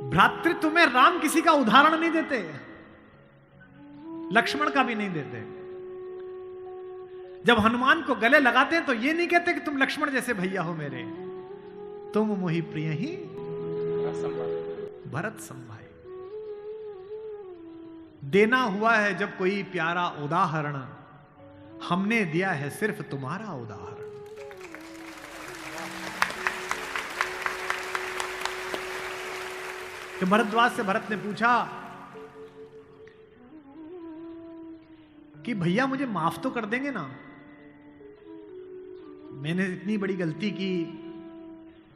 भ्रातृत्व में राम किसी का उदाहरण नहीं देते, लक्ष्मण का भी नहीं देते। जब हनुमान को गले लगाते हैं तो ये नहीं कहते कि तुम लक्ष्मण जैसे भैया हो मेरे, तुम मोहि प्रिय ही भरत संभाई। देना हुआ है जब कोई प्यारा उदाहरण, हमने दिया है सिर्फ तुम्हारा उदाहरण। कि भरद्वाज से भरत ने पूछा कि भैया मुझे माफ तो कर देंगे ना, मैंने इतनी बड़ी गलती की,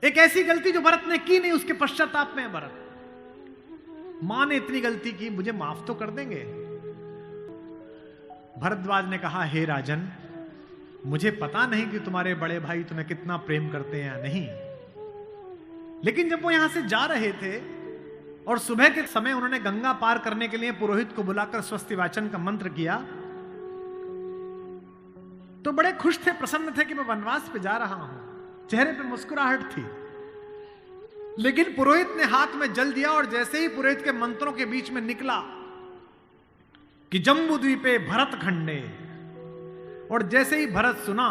एक ऐसी गलती जो भरत ने की नहीं, उसके पश्चाताप में है भरत। मां ने इतनी गलती की, मुझे माफ तो कर देंगे। भरद्वाज ने कहा, हे राजन, मुझे पता नहीं कि तुम्हारे बड़े भाई तुम्हें कितना प्रेम करते हैं या नहीं, लेकिन जब वो यहां से जा रहे थे और सुबह के समय उन्होंने गंगा पार करने के लिए पुरोहित को बुलाकर स्वस्ति वाचन का मंत्र किया, तो बड़े खुश थे, प्रसन्न थे कि मैं वनवास पे जा रहा हूं, चेहरे पे मुस्कुराहट थी। लेकिन पुरोहित ने हाथ में जल दिया और जैसे ही पुरोहित के मंत्रों के बीच में निकला कि जम्बू द्वीपे भरत खंडे, और जैसे ही भरत सुना,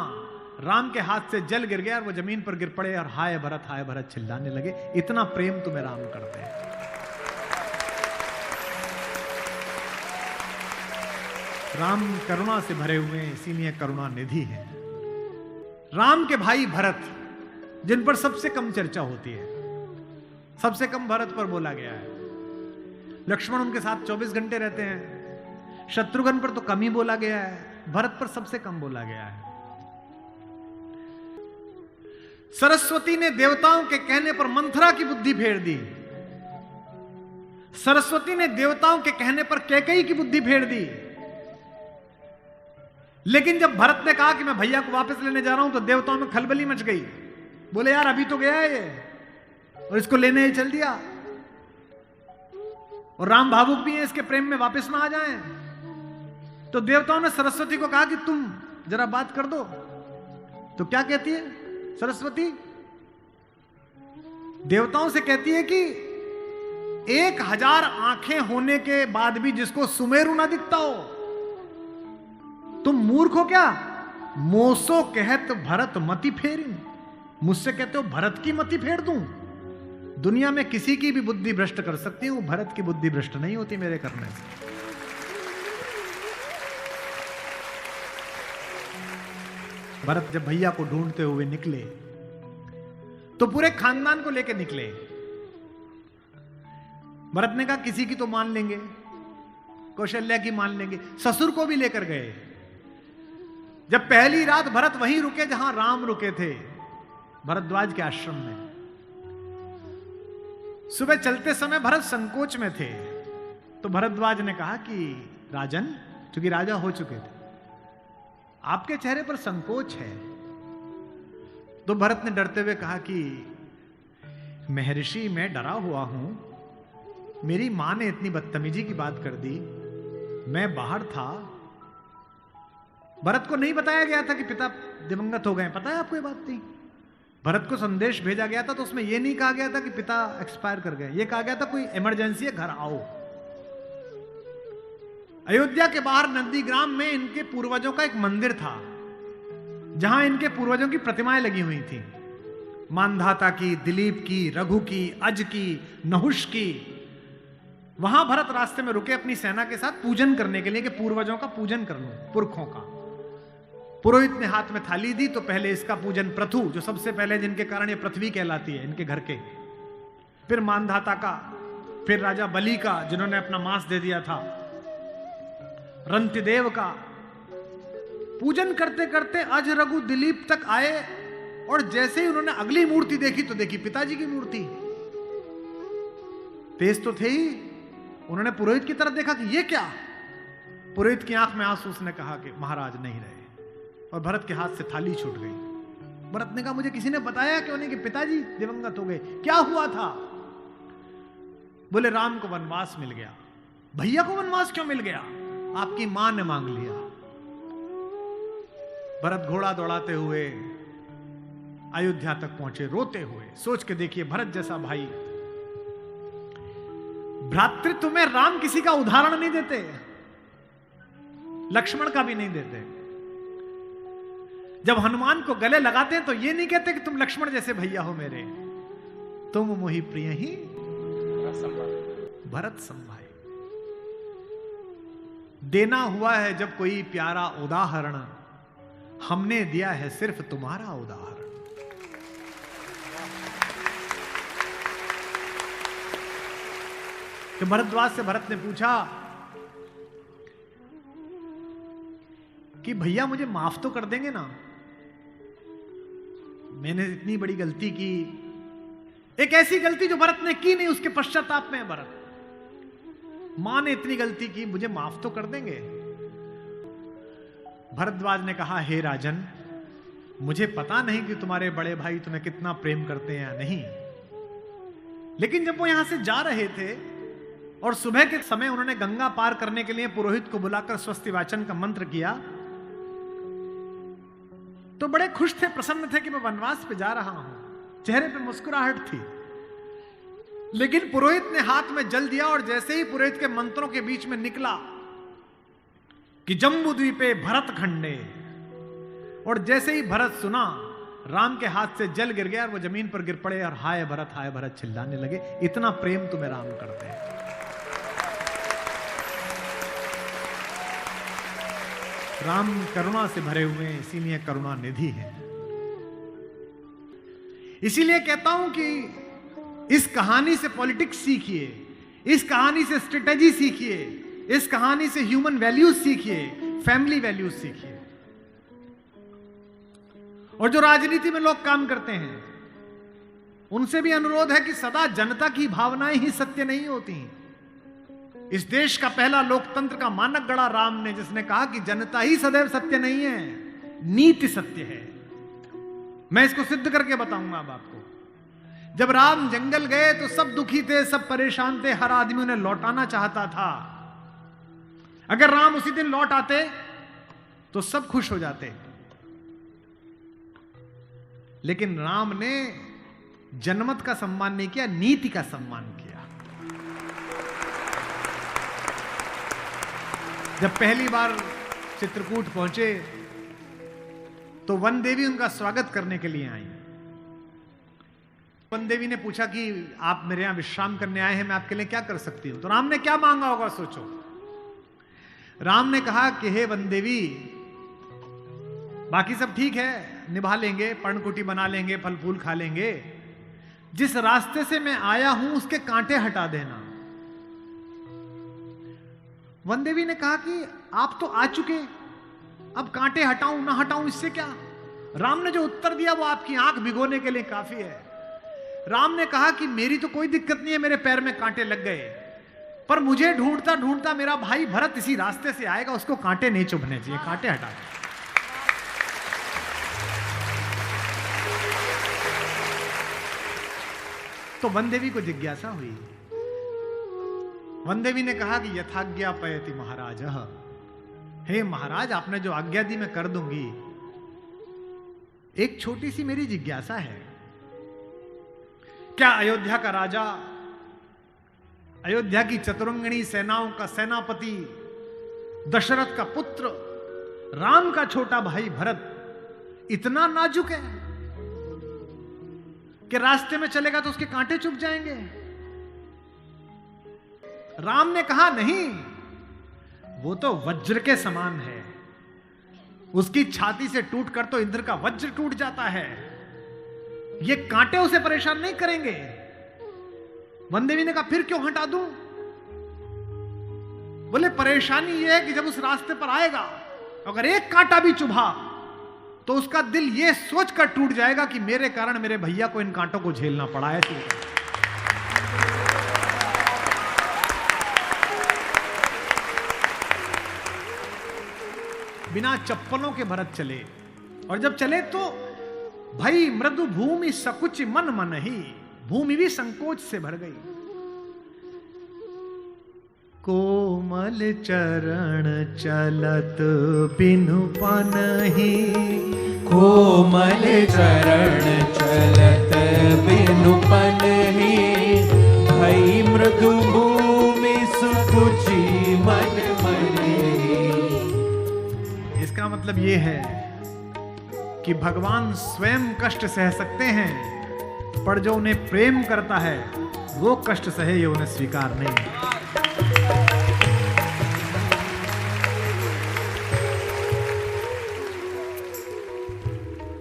राम के हाथ से जल गिर गया और वो जमीन पर गिर पड़े और हाय भरत चिल्लाने लगे, इतना प्रेम तुम्हें राम करते हैं। राम करुणा से भरे हुए, इसीलिए करुणा निधि है। राम के भाई भरत, जिन पर सबसे कम चर्चा होती है, सबसे कम भरत पर बोला गया है। लक्ष्मण उनके साथ 24 घंटे रहते हैं, शत्रुघ्न पर तो कम ही बोला गया है, भरत पर सबसे कम बोला गया है। सरस्वती ने देवताओं के कहने पर मंथरा की बुद्धि फेर दी, सरस्वती ने देवताओं के कहने पर कैकेयी की बुद्धि फेर दी। लेकिन जब भरत ने कहा कि मैं भैया को वापस लेने जा रहा हूं, तो देवताओं में खलबली मच गई। बोले यार अभी तो गया है ये, और इसको लेने ही चल दिया, और राम भावुक भी है, इसके प्रेम में वापस ना आ जाएं। तो देवताओं ने सरस्वती को कहा कि तुम जरा बात कर दो। तो क्या कहती है सरस्वती? देवताओं से कहती है कि 1000 आंखें होने के बाद भी जिसको सुमेरु ना दिखता हो, तुम मूर्ख हो क्या? मोसो कहत भरत मति फेरी, मुझसे कहते हो भरत की मति फेर दूं? दुनिया में किसी की भी बुद्धि भ्रष्ट कर सकती हूं, भरत की बुद्धि भ्रष्ट नहीं होती मेरे करने से। भरत जब भैया को ढूंढते हुए निकले तो पूरे खानदान को लेकर निकले। भरत ने कहा किसी की तो मान लेंगे, कौशल्या की मान लेंगे, ससुर को भी लेकर गए। जब पहली रात भरत वहीं रुके जहां राम रुके थे, भरद्वाज के आश्रम में। सुबह चलते समय भरत संकोच में थे, तो भरद्वाज ने कहा कि राजन, क्योंकि राजा हो चुके थे, आपके चेहरे पर संकोच है। तो भरत ने डरते हुए कहा कि महर्षि मैं डरा हुआ हूं, मेरी मां ने इतनी बदतमीजी की बात कर दी, मैं बाहर था। भरत को नहीं बताया गया था कि पिता दिवंगत हो गए, पता है आपको ये बात थी? भरत को संदेश भेजा गया था तो उसमें यह नहीं कहा गया था कि पिता एक्सपायर कर गए, यह कहा गया था कोई इमरजेंसी है, घर आओ। अयोध्या के बाहर नंदीग्राम में इनके पूर्वजों का एक मंदिर था, जहां इनके पूर्वजों की प्रतिमाएं लगी हुई थी, मानधाता की, दिलीप की, रघु की, अज की, नहुष की। वहां भरत रास्ते में रुके अपनी सेना के साथ पूजन करने के लिए कि पूर्वजों का पूजन कर लो, पुरखों का। पुरोहित ने हाथ में थाली दी, तो पहले इसका पूजन प्रथु, जो सबसे पहले जिनके कारण ये पृथ्वी कहलाती है, इनके घर के, फिर मानधाता का, फिर राजा बलि का जिन्होंने अपना मांस दे दिया था, रंतिदेव का। पूजन करते करते अज, रघु, दिलीप तक आए, और जैसे ही उन्होंने अगली मूर्ति देखी तो देखी पिताजी की मूर्ति। तेज तो थे ही, उन्होंने पुरोहित की तरफ देखा कि ये क्या? पुरोहित की आंख में आंसू, उसने कहा कि महाराज नहीं रहे, और भरत के हाथ से थाली छूट गई। भरत ने कहा मुझे किसी ने बताया क्यों नहीं कि पिताजी दिवंगत हो गए, क्या हुआ था? बोले राम को वनवास मिल गया। भैया को वनवास क्यों मिल गया? आपकी मां ने मांग लिया। भरत घोड़ा दौड़ाते हुए अयोध्या तक पहुंचे, रोते हुए। सोच के देखिए, भरत जैसा भाई भ्रातृत्व में राम किसी का उदाहरण नहीं देते, लक्ष्मण का भी नहीं देते। जब हनुमान को गले लगाते हैं तो ये नहीं कहते कि तुम लक्ष्मण जैसे भैया हो मेरे, तुम मोहि प्रिय ही भरत संभाई। देना हुआ है जब कोई प्यारा उदाहरण, हमने दिया है सिर्फ तुम्हारा उदाहरण। कि भरद्वाज से भरत ने पूछा कि भैया मुझे माफ तो कर देंगे ना, मैंने इतनी बड़ी गलती की, एक ऐसी गलती जो भरत ने की नहीं, उसके पश्चाताप में है भरत। मां ने इतनी गलती की, मुझे माफ तो कर देंगे? भरद्वाज ने कहा, हे राजन, मुझे पता नहीं कि तुम्हारे बड़े भाई तुम्हें कितना प्रेम करते हैं या नहीं, लेकिन जब वो यहां से जा रहे थे और सुबह के समय उन्होंने गंगा पार करने के लिए पुरोहित को बुलाकर स्वस्ति वाचन का मंत्र किया, तो बड़े खुश थे, प्रसन्न थे कि मैं वनवास पे जा रहा हूं, चेहरे पे मुस्कुराहट थी। लेकिन पुरोहित ने हाथ में जल दिया और जैसे ही पुरोहित के मंत्रों के बीच में निकला कि जम्बू द्वीपे भरत खंडे, और जैसे ही भरत सुना, राम के हाथ से जल गिर गया और वो जमीन पर गिर पड़े और हाय भरत चिल्लाने लगे। इतना प्रेम तुम्हें राम करते हैं। राम करुणा से भरे हुए हैं, इसीलिए करुणा निधि है। इसीलिए कहता हूं कि इस कहानी से पॉलिटिक्स सीखिए, इस कहानी से स्ट्रेटेजी सीखिए, इस कहानी से ह्यूमन वैल्यूज सीखिए, फैमिली वैल्यूज सीखिए। और जो राजनीति में लोग काम करते हैं उनसे भी अनुरोध है कि सदा जनता की भावनाएं ही सत्य नहीं होती। इस देश का पहला लोकतंत्र का मानक गढ़ा राम ने, जिसने कहा कि जनता ही सदैव सत्य नहीं है, नीति सत्य है। मैं इसको सिद्ध करके बताऊंगा अब आपको। जब राम जंगल गए तो सब दुखी थे, सब परेशान थे, हर आदमी उन्हें लौटाना चाहता था। अगर राम उसी दिन लौट आते तो सब खुश हो जाते, लेकिन राम ने जनमत का सम्मान नहीं किया, नीति का सम्मान किया। जब पहली बार चित्रकूट पहुंचे तो वन देवी उनका स्वागत करने के लिए आई। वन देवी ने पूछा कि आप मेरे यहां विश्राम करने आए हैं, मैं आपके लिए क्या कर सकती हूं? तो राम ने क्या मांगा होगा सोचो। राम ने कहा कि हे वन देवी, बाकी सब ठीक है, निभा लेंगे, पर्णकुटी बना लेंगे, फल फूल खा लेंगे, जिस रास्ते से मैं आया हूं उसके कांटे हटा देना। वन देवी ने कहा कि आप तो आ चुके, अब कांटे हटाऊं ना हटाऊं इससे क्या? राम ने जो उत्तर दिया वो आपकी आंख भिगोने के लिए काफी है। राम ने कहा कि मेरी तो कोई दिक्कत नहीं है, मेरे पैर में कांटे लग गए, पर मुझे ढूंढता ढूंढता मेरा भाई भरत इसी रास्ते से आएगा, उसको कांटे नहीं चुभने चाहिए, कांटे हटा दे। तो वन देवी को जिज्ञासा हुई। वन देवी ने कहा कि यथाज्ञा पयति महाराज, हे महाराज, आपने जो आज्ञा दी मैं कर दूंगी। एक छोटी सी मेरी जिज्ञासा है, क्या अयोध्या का राजा, अयोध्या की चतुरंगिणी सेनाओं का सेनापति, दशरथ का पुत्र, राम का छोटा भाई भरत इतना नाजुक है कि रास्ते में चलेगा तो उसके कांटे चुभ जाएंगे? राम ने कहा नहीं, वो तो वज्र के समान है, उसकी छाती से टूटकर तो इंद्र का वज्र टूट जाता है, ये कांटे उसे परेशान नहीं करेंगे। वन देवी ने कहा फिर क्यों हटा दूं? बोले परेशानी यह है कि जब उस रास्ते पर आएगा, अगर एक कांटा भी चुभा तो उसका दिल यह सोचकर टूट जाएगा कि मेरे कारण मेरे भैया को इन कांटों को झेलना पड़ा है। बिना चप्पलों के भरत चले, और जब चले तो भाई मृदु भूमि सकुच मन मन ही, भूमि भी संकोच से भर गई। कोमल चरण चलत बिनु पनहि, कोमल चरण चलत बिनु पनहि, भई मृदु भूमि बुझी मन मरे। इसका मतलब ये है कि भगवान स्वयं कष्ट सह सकते हैं, पर जो उन्हें प्रेम करता है वो कष्ट सहे ये उन्हें स्वीकार नहीं।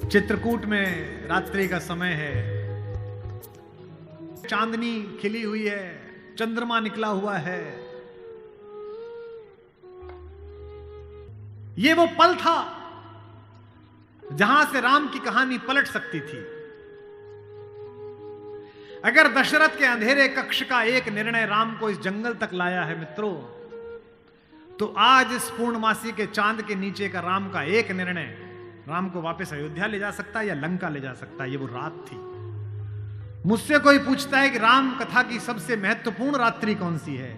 चित्रकूट में रात्रि का समय है, चांदनी खिली हुई है, चंद्रमा निकला हुआ है। ये वो पल था जहां से राम की कहानी पलट सकती थी। अगर दशरथ के अंधेरे कक्ष का एक निर्णय राम को इस जंगल तक लाया है मित्रों, तो आज इस पूर्णमासी के चांद के नीचे का राम का एक निर्णय राम को वापस अयोध्या ले जा सकता है या लंका ले जा सकता है। ये वो रात थी। मुझसे कोई पूछता है कि राम कथा की सबसे महत्वपूर्ण रात्रि कौन सी है,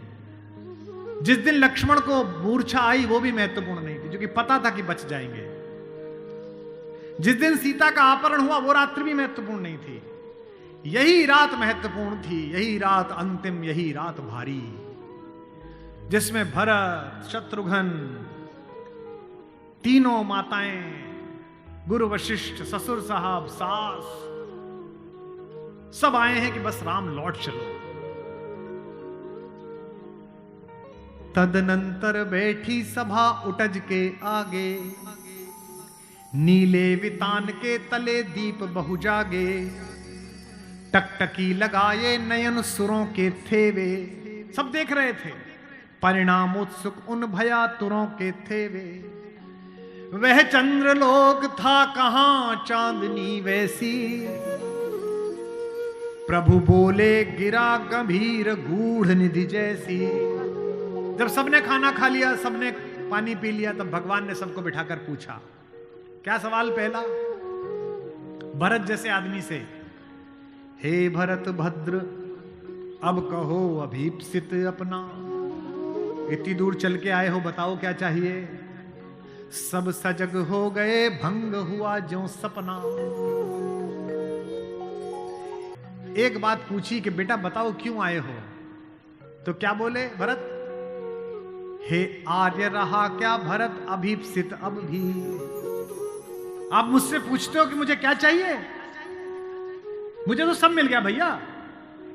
जिस दिन लक्ष्मण को मूर्छा आई वो भी महत्वपूर्ण नहीं थी, क्योंकि पता था कि बच जाएंगे। जिस दिन सीता का अपहरण हुआ वो रात्रि भी महत्वपूर्ण नहीं थी। यही रात महत्वपूर्ण थी, यही रात अंतिम, यही रात भारी, जिसमें भरत, शत्रुघ्न, तीनों माताएं, गुरु वशिष्ठ, ससुर साहब, सास, सब आए हैं कि बस राम लौट चलो। तदनंतर बैठी सभा उटज के आगे, नीले वितान के तले दीप बहु जागे, टकटकी लगाए नयन सुरों के थे वे। सब देख रहे थे, परिणाम उत्सुक उन भयातुरों के थे वे। वह चंद्रलोक था कहां चांदनी वैसी, प्रभु बोले गिरा गंभीर गूढ़ निधि जैसी। जब सबने खाना खा लिया, सबने पानी पी लिया, तब भगवान ने सबको बिठाकर पूछा। क्या सवाल पहला? भरत जैसे आदमी से, हे भरत भद्र, अब कहो अभीप्सित अपना। इतनी दूर चल के आए हो, बताओ क्या चाहिए। सब सजग हो गए, भंग हुआ ज्यों सपना। एक बात पूछी कि बेटा बताओ क्यों आए हो, तो क्या बोले भरत? हे आर्य रहा क्या भरत अभीप्सित अब भी। आप मुझसे पूछते हो कि मुझे क्या चाहिए? मुझे तो सब मिल गया भैया।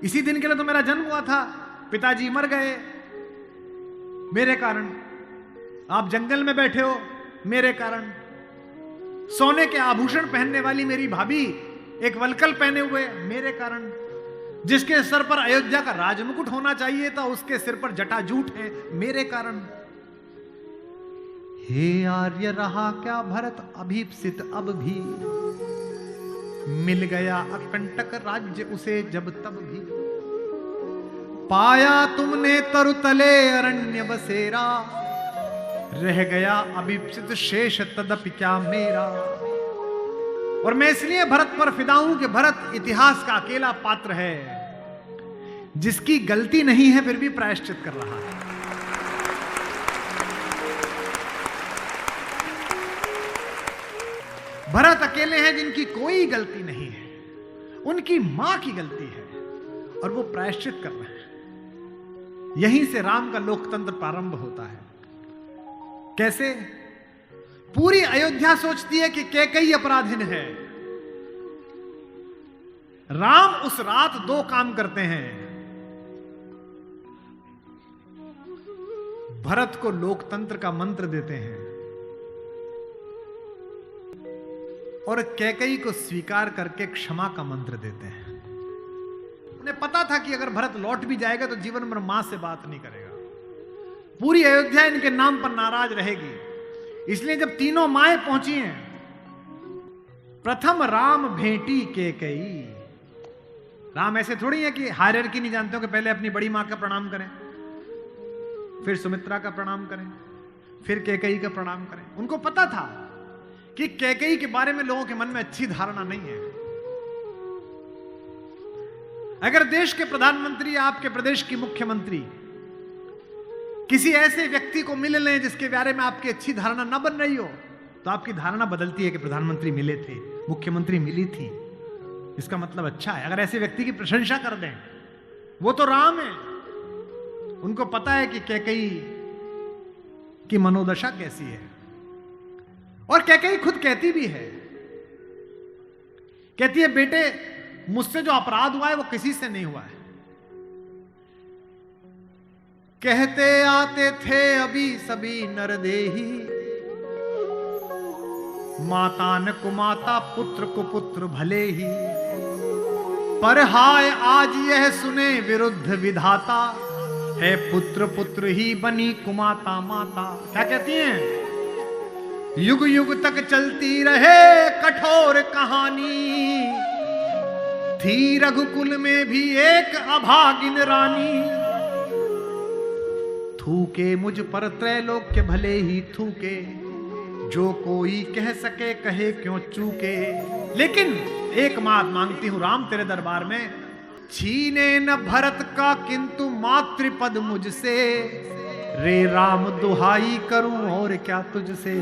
इसी दिन के लिए तो मेरा जन्म हुआ था, पिताजी मर गए मेरे कारण, आप जंगल में बैठे हो मेरे कारण, सोने के आभूषण पहनने वाली मेरी भाभी एक वलकल पहने हुए मेरे कारण, जिसके सर पर अयोध्या का राजमुकुट होना चाहिए था उसके सिर पर जटाजूट है मेरे कारण। हे आर्य रहा क्या भरत अभीप्सित अब भी, मिल गया अकंटक राज्य उसे जब तब भी। पाया तुमने तरुतले अरण्य बसेरा, रह गया अभीप्सित शेष तदपि क्या मेरा। और मैं इसलिए भरत पर फिदा हूं कि भरत इतिहास का अकेला पात्र है जिसकी गलती नहीं है फिर भी प्रायश्चित कर रहा है। भरत अकेले हैं जिनकी कोई गलती नहीं है, उनकी मां की गलती है और वो प्रायश्चित कर रहे हैं। यहीं से राम का लोकतंत्र प्रारंभ होता है। कैसे? पूरी अयोध्या सोचती है कि कैकेयी अपराधीन है। राम उस रात दो काम करते हैं। भरत को लोकतंत्र का मंत्र देते हैं और कैकेयी को स्वीकार करके क्षमा का मंत्र देते हैं। उन्हें पता था कि अगर भरत लौट भी जाएगा तो जीवन भर मां से बात नहीं करेगा, पूरी अयोध्या इनके नाम पर नाराज रहेगी। इसलिए जब तीनों माएं पहुंची हैं, प्रथम राम भेंटी कैकेयी। राम ऐसे थोड़ी है कि हायरार्की नहीं जानते हो कि पहले अपनी बड़ी मां का प्रणाम करें, फिर सुमित्रा का प्रणाम करें, फिर कैकेयी का प्रणाम करें। उनको पता था कि कैकेयी के बारे में लोगों के मन में अच्छी धारणा नहीं है। अगर देश के प्रधानमंत्री, आपके प्रदेश की मुख्यमंत्री किसी ऐसे व्यक्ति को मिल लें जिसके बारे में आपकी अच्छी धारणा न बन रही हो, तो आपकी धारणा बदलती है कि प्रधानमंत्री मिले थे, मुख्यमंत्री मिली थी, इसका मतलब अच्छा है। अगर ऐसे व्यक्ति की प्रशंसा कर दें, वो तो राम है, उनको पता है कि कैकेयी की मनोदशा कैसी है। और कैकेयी खुद कहती भी है, कहती है बेटे मुझसे जो अपराध हुआ है वो किसी से नहीं हुआ है। कहते आते थे अभी सभी नरदेही, माता न कुमाता पुत्र को पुत्र भले ही, पर हाय आज यह सुने विरुद्ध विधाता, है पुत्र पुत्र ही बनी कुमाता माता। क्या कहती हैं? युग युग तक चलती रहे कठोर कहानी, थी रघुकुल में भी एक अभागिन रानी, थूके मुझ पर त्रैलोक्य भले ही थूके, जो कोई कह सके कहे क्यों चूके। लेकिन एक बात मांगती हूं राम तेरे दरबार में, छीने न भरत का किंतु मातृपद मुझसे, रे राम दुहाई करूं और क्या तुझसे।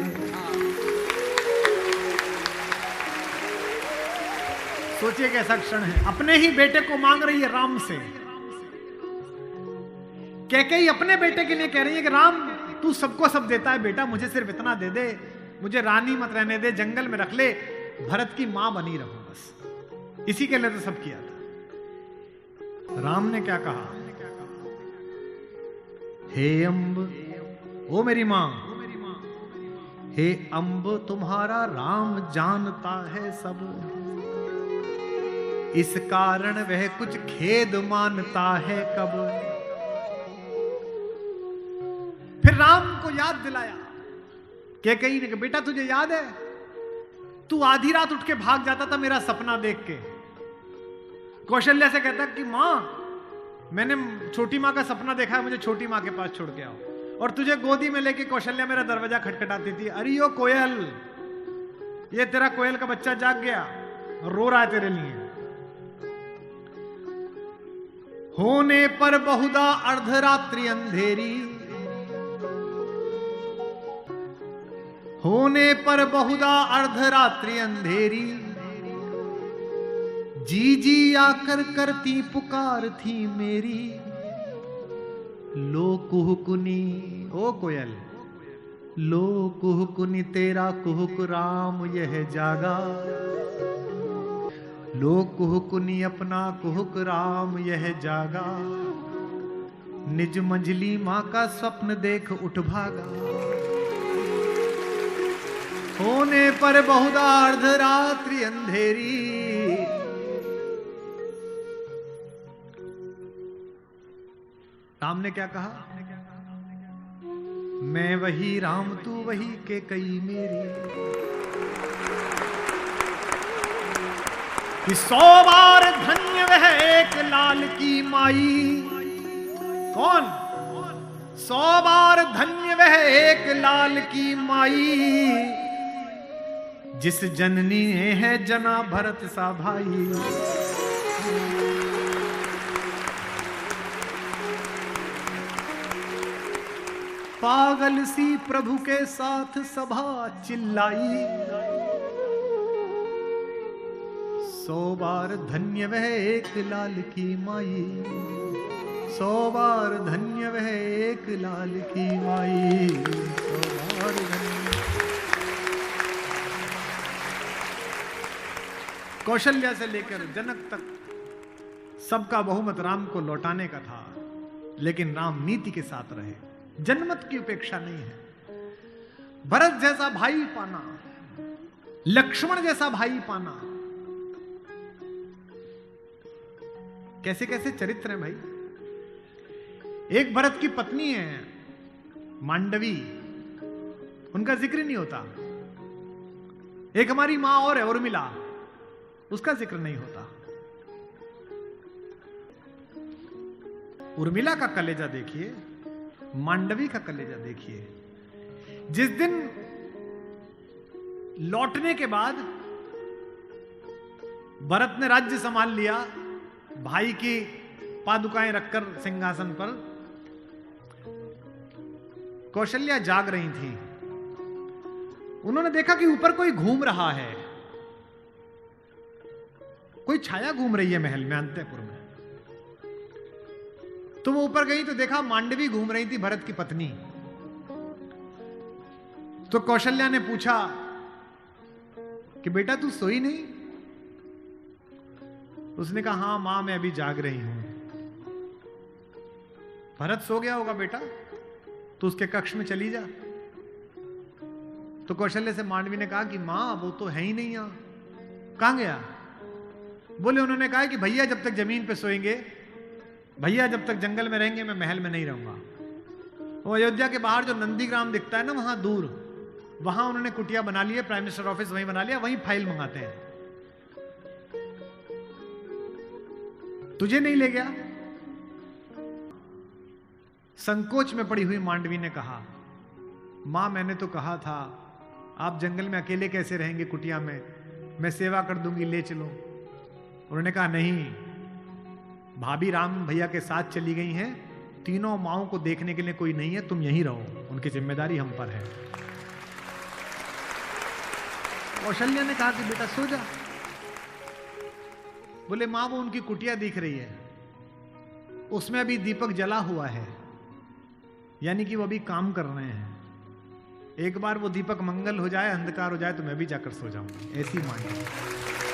सोचिए कैसा क्षण है, अपने ही बेटे को मांग रही है राम से। कैकेयी अपने बेटे के लिए कह रही है कि राम तू सबको सब देता है बेटा, मुझे सिर्फ इतना दे दे, मुझे रानी मत रहने दे, जंगल में रख ले, भरत की मां बनी रहूं बस। इसी के लिए तो सब किया था। राम ने क्या कहा? हे अम्ब, ओ मेरी मां, हे अम्ब तुम्हारा राम जानता है सब, इस कारण वह कुछ खेद मानता है कब। फिर राम को याद दिलाया, कैकेयी ने, बेटा तुझे याद है तू आधी रात उठ के भाग जाता था मेरा सपना देख के। कौशल्या से कहता कि मां मैंने छोटी मां का सपना देखा है, मुझे छोटी मां के पास छोड़ के आओ। और तुझे गोदी में लेके कौशल्या मेरा दरवाजा खटखटाती थी, अरे ओ कोयल, ये तेरा कोयल का बच्चा जाग गया, रो रहा है तेरे लिए। होने पर बहुधा अर्धरात्रि अंधेरी, होने पर बहुधा अर्धरात्रि अंधेरी, जी जी आकर करती पुकार थी मेरी, लो कुहुकुनी, ओ कोयल, लो कुहुकुनी तेरा कुहुक राम यह जागा, लो कुहुकुनी अपना कुहुक राम यह जागा, निज मंझली मां का स्वप्न देख उठ भागा। होने पर बहुधा अर्धरात्रि अंधेरी, राम ने क्या कहा? मैं वही राम तू वही कैकेयी मेरी, कि 100 बार धन्य वह एक लाल की माई। कौन? 100 बार धन्य वह एक लाल की माई, जिस जननी ने है जना भरत सा भाई। पागल सी प्रभु के साथ सभा चिल्लाई, 100 बार धन्य वह एक लाल की माई, 100 बार धन्य वह एक लाल की माई, 100 बार धन्य। कौशल्या से लेकर जनक तक सबका बहुमत राम को लौटाने का था, लेकिन राम नीति के साथ रहे, जनमत की उपेक्षा नहीं है। भरत जैसा भाई पाना, लक्ष्मण जैसा भाई पाना, कैसे कैसे चरित्र हैं भाई। एक भरत की पत्नी है मांडवी, उनका जिक्र नहीं होता। एक हमारी मां और है उर्मिला, उसका जिक्र नहीं होता। उर्मिला का कलेजा देखिए, मांडवी का कलेजा देखिए। जिस दिन लौटने के बाद भरत ने राज्य संभाल लिया, भाई की पादुकाएं रखकर सिंहासन पर, कौशल्या जाग रही थी। उन्होंने देखा कि ऊपर कोई घूम रहा है, कोई छाया घूम रही है महल में, अंतःपुर में। तो वो ऊपर गई तो देखा मांडवी घूम रही थी भरत की पत्नी। तो कौशल्या ने पूछा कि बेटा तू सोई नहीं? उसने कहा हां मां मैं अभी जाग रही हूं। भरत सो गया होगा बेटा, तो उसके कक्ष में चली जा। तो कौशल्य से मांडवी ने कहा कि मां वो तो है ही नहीं यहां, कहां गया? बोले उन्होंने कहा कि भैया जब तक जमीन पे सोएंगे, भैया जब तक जंगल में रहेंगे, मैं महल में नहीं रहूंगा। वो अयोध्या के बाहर जो नंदीग्राम दिखता है ना वहां दूर, वहां उन्होंने कुटिया बना ली है, प्राइम मिनिस्टर ऑफिस वहीं बना लिया, वहीं फाइल मंगाते हैं। तुझे नहीं ले गया? संकोच में पड़ी हुई मांडवी ने कहा मां मैंने तो कहा था आप जंगल में अकेले कैसे रहेंगे कुटिया में, मैं सेवा कर दूंगी, ले चलो। उन्होंने कहा नहीं, भाभी राम भैया के साथ चली गई हैं, तीनों माओं को देखने के लिए कोई नहीं है, तुम यहीं रहो, उनकी जिम्मेदारी हम पर है। कौशल्या ने कहा कि बेटा सो जा। बोले मां वो उनकी कुटिया दिख रही है, उसमें अभी दीपक जला हुआ है, यानी कि वो अभी काम कर रहे हैं। एक बार वो दीपक मंगल हो जाए, अंधकार हो जाए तो मैं भी जाकर सो जाऊंगी, ऐसी मांगी।